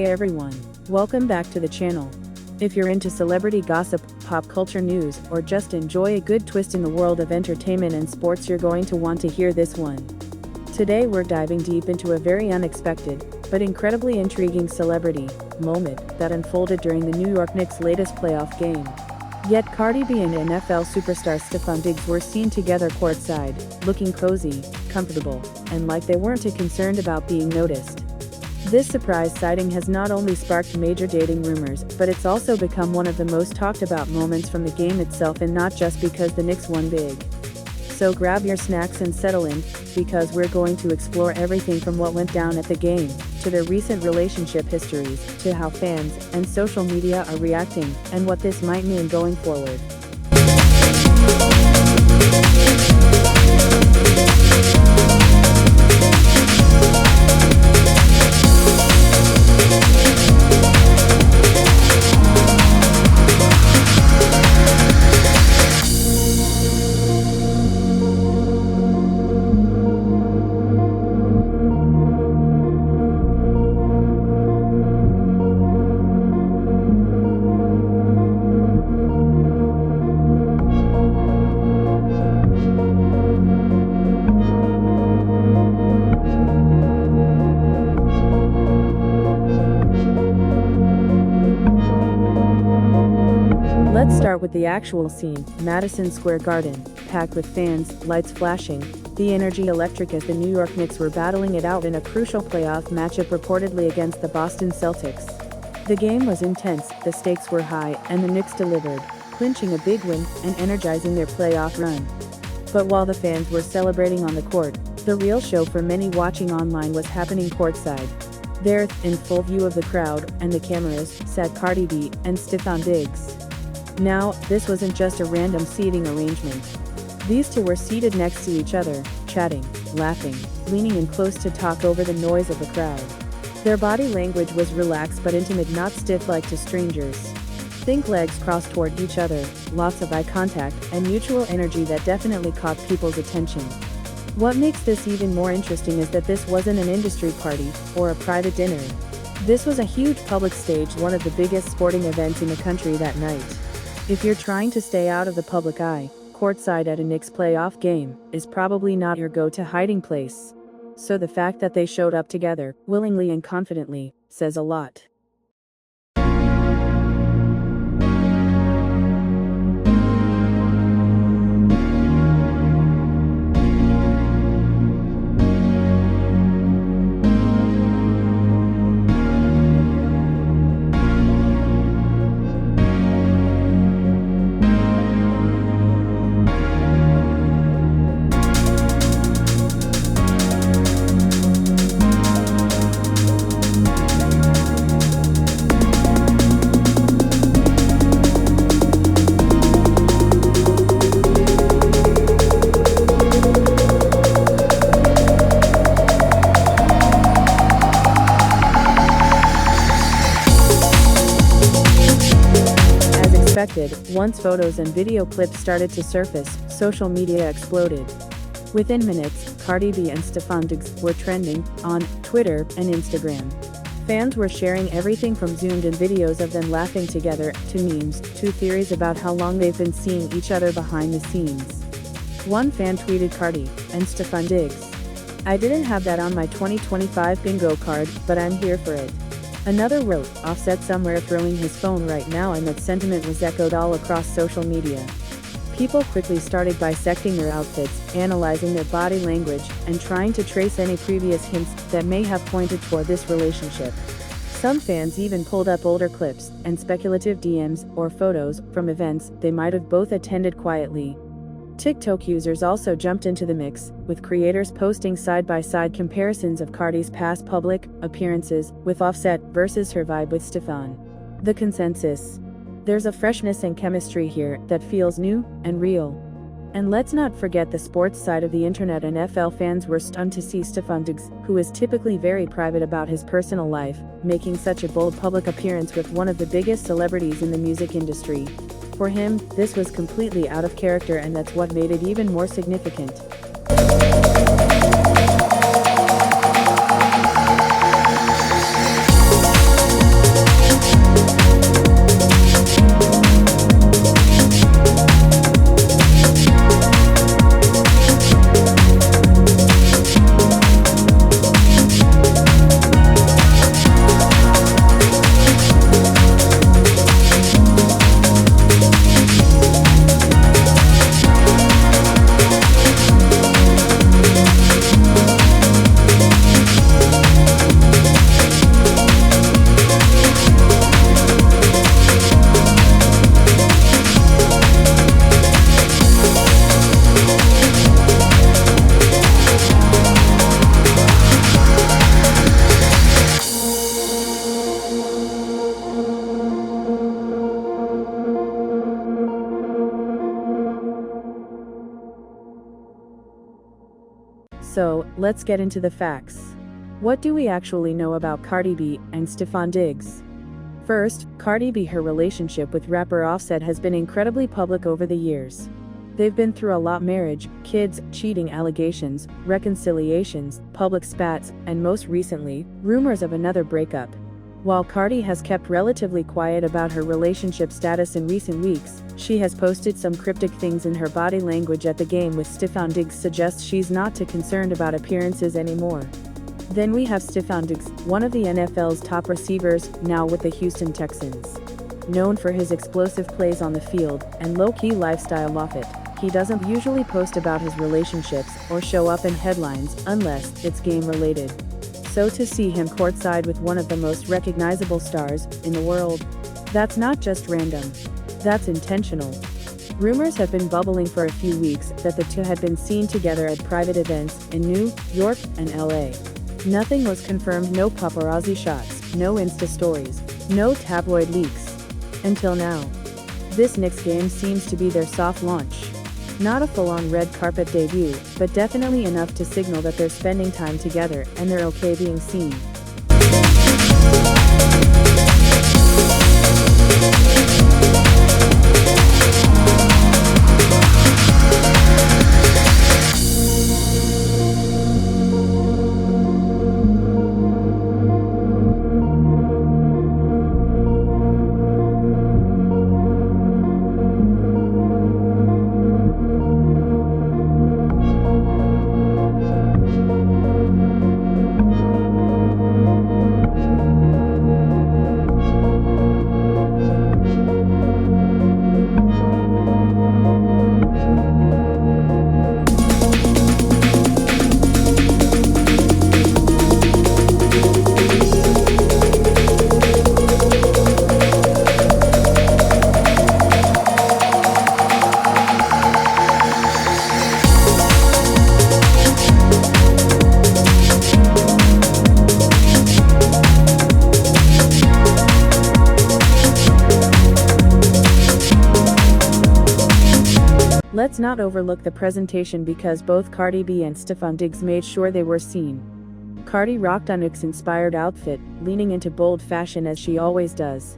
everyone, welcome back to the channel. If you're into celebrity gossip, pop culture news, or just enjoy a good twist in the world of entertainment and sports, you're going to want to hear this one. Today we're diving deep into a very unexpected, but incredibly intriguing celebrity moment that unfolded during the New York Knicks' latest playoff game. Yet Cardi B and NFL superstar Stefon Diggs were seen together courtside, looking cozy, comfortable, and like they weren't too concerned about being noticed. This surprise sighting has not only sparked major dating rumors, but it's also become one of the most talked about moments from the game itself, and not just because the Knicks won big. So grab your snacks and settle in, because we're going to explore everything from what went down at the game, to their recent relationship histories, to how fans and social media are reacting, and what this might mean going forward. Let's start with the actual scene. Madison Square Garden, packed with fans, lights flashing, the energy electric as the New York Knicks were battling it out in a crucial playoff matchup reportedly against the Boston Celtics. The game was intense, the stakes were high, and the Knicks delivered, clinching a big win and energizing their playoff run. But while the fans were celebrating on the court, the real show for many watching online was happening courtside. There, in full view of the crowd and the cameras, sat Cardi B and Stefon Diggs. Now, this wasn't just a random seating arrangement. These two were seated next to each other, chatting, laughing, leaning in close to talk over the noise of the crowd. Their body language was relaxed but intimate, not stiff like to strangers. Think legs crossed toward each other, lots of eye contact, and mutual energy that definitely caught people's attention. What makes this even more interesting is that this wasn't an industry party, or a private dinner. This was a huge public stage, one of the biggest sporting events in the country that night. If you're trying to stay out of the public eye, courtside at a Knicks playoff game is probably not your go-to hiding place. So the fact that they showed up together, willingly and confidently, says a lot. Once photos and video clips started to surface, social media exploded. Within minutes, Cardi B and Stefon Diggs were trending on Twitter and Instagram. Fans were sharing everything from zoomed-in videos of them laughing together, to memes, to theories about how long they've been seeing each other behind the scenes. One fan tweeted Cardi and Stefon Diggs, "I didn't have that on my 2025 bingo card, but I'm here for it." Another wrote, "Offset somewhere throwing his phone right now," and that sentiment was echoed all across social media. People quickly started dissecting their outfits, analyzing their body language, and trying to trace any previous hints that may have pointed toward this relationship. Some fans even pulled up older clips and speculative DMs or photos from events they might have both attended quietly. TikTok users also jumped into the mix, with creators posting side-by-side comparisons of Cardi's past public appearances with Offset versus her vibe with Stefon. The consensus: there's a freshness and chemistry here that feels new and real. And let's not forget the sports side of the internet. NFL fans were stunned to see Stefon Diggs, who is typically very private about his personal life, making such a bold public appearance with one of the biggest celebrities in the music industry. For him, this was completely out of character, and that's what made it even more significant. So, let's get into the facts. What do we actually know about Cardi B and Stefon Diggs? First, Cardi B, her relationship with rapper Offset has been incredibly public over the years. They've been through a lot: marriage, kids, cheating allegations, reconciliations, public spats, and most recently, rumors of another breakup. While Cardi has kept relatively quiet about her relationship status in recent weeks, she has posted some cryptic things in her body language at the game with Stefon Diggs suggests she's not too concerned about appearances anymore. Then we have Stefon Diggs, one of the NFL's top receivers, now with the Houston Texans. Known for his explosive plays on the field and low-key lifestyle off it, he doesn't usually post about his relationships or show up in headlines unless it's game-related. So to see him courtside with one of the most recognizable stars in the world, that's not just random. That's intentional. Rumors have been bubbling for a few weeks that the two had been seen together at private events in New York and LA. Nothing was confirmed: no paparazzi shots, no Insta stories, no tabloid leaks. Until now. This Knicks game seems to be their soft launch. Not a full-on red carpet debut, but definitely enough to signal that they're spending time together and they're okay being seen. Let's not overlook the presentation because both Cardi B and Stefon Diggs made sure they were seen. Cardi rocked a Knicks-inspired outfit, leaning into bold fashion as she always does.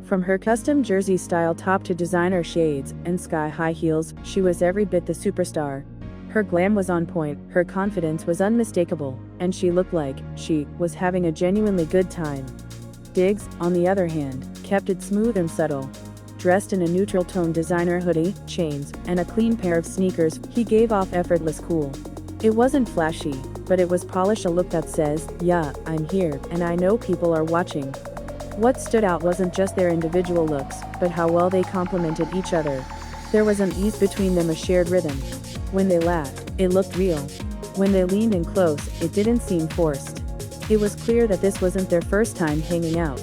From her custom jersey-style top to designer shades and sky-high heels, she was every bit the superstar. Her glam was on point, her confidence was unmistakable, and she looked like she was having a genuinely good time. Diggs, on the other hand, kept it smooth and subtle. Dressed in a neutral-tone designer hoodie, chains, and a clean pair of sneakers, he gave off effortless cool. It wasn't flashy, but it was polished, a look that says, "Yeah, I'm here, and I know people are watching." What stood out wasn't just their individual looks, but how well they complemented each other. There was an ease between them, a shared rhythm. When they laughed, it looked real. When they leaned in close, it didn't seem forced. It was clear that this wasn't their first time hanging out.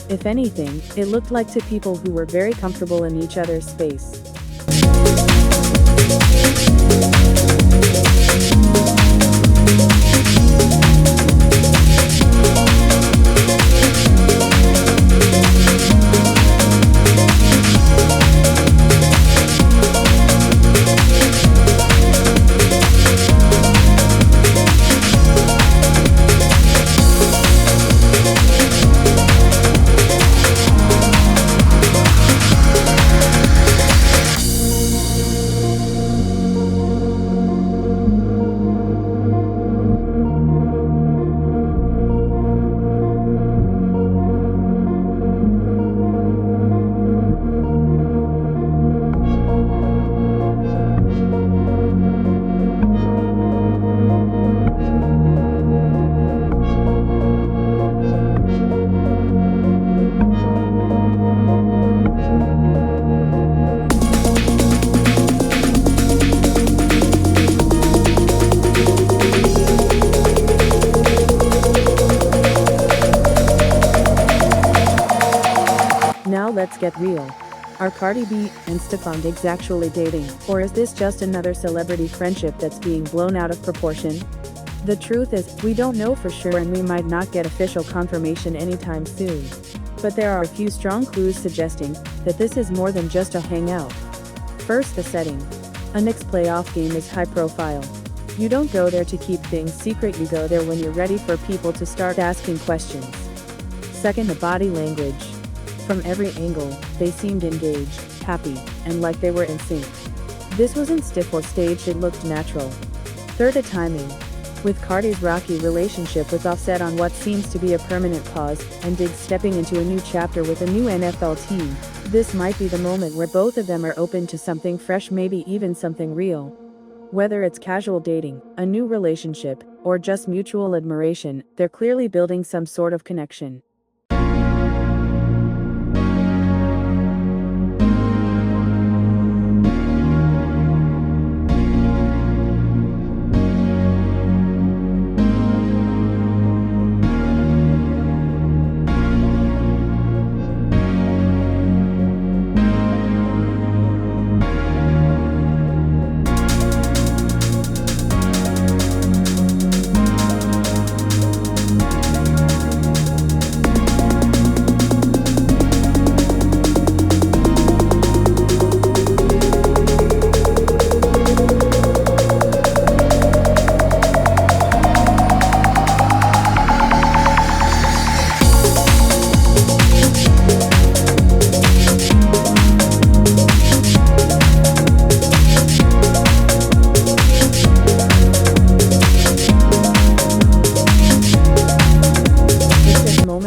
If anything, it looked like two people who were very comfortable in each other's space. Now let's get real. Are Cardi B and Stefon Diggs actually dating, or is this just another celebrity friendship that's being blown out of proportion? The truth is, we don't know for sure and we might not get official confirmation anytime soon. But there are a few strong clues suggesting that this is more than just a hangout. First, the setting. A Knicks playoff game is high profile. You don't go there to keep things secret, you go there when you're ready for people to start asking questions. Second, the body language. From every angle, they seemed engaged, happy, and like they were in sync. This wasn't stiff or staged, it looked natural. Third, the timing. With Cardi's rocky relationship with Offset on what seems to be a permanent pause, and Diggs stepping into a new chapter with a new NFL team, this might be the moment where both of them are open to something fresh, maybe even something real. Whether it's casual dating, a new relationship, or just mutual admiration, they're clearly building some sort of connection.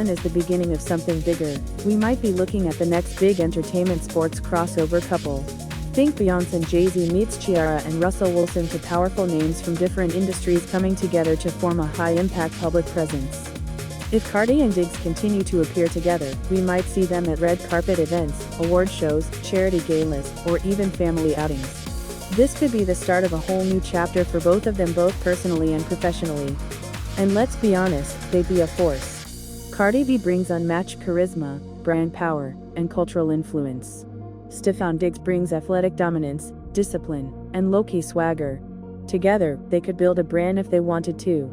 Is the beginning of something bigger. We might be looking at the next big entertainment sports crossover couple. Think Beyonce and Jay-Z meets Ciara and Russell Wilson, to powerful names from different industries coming together to form a high-impact public presence. If Cardi and Diggs continue to appear together, we might see them at red carpet events, award shows, charity galas, or even family outings. This could be the start of a whole new chapter for both of them, both personally and professionally. And let's be honest, they'd be a force. Cardi B brings unmatched charisma, brand power, and cultural influence. Stefon Diggs brings athletic dominance, discipline, and low-key swagger. Together, they could build a brand if they wanted to.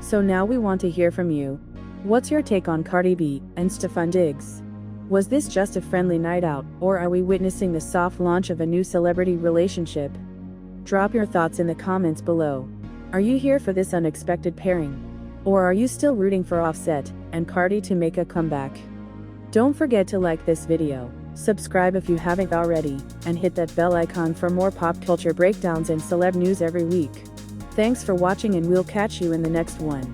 So now we want to hear from you. What's your take on Cardi B and Stefon Diggs? Was this just a friendly night out, or are we witnessing the soft launch of a new celebrity relationship? Drop your thoughts in the comments below. Are you here for this unexpected pairing? Or are you still rooting for Offset and Cardi to make a comeback? Don't forget to like this video, subscribe if you haven't already, and hit that bell icon for more pop culture breakdowns and celeb news every week. Thanks for watching, and we'll catch you in the next one.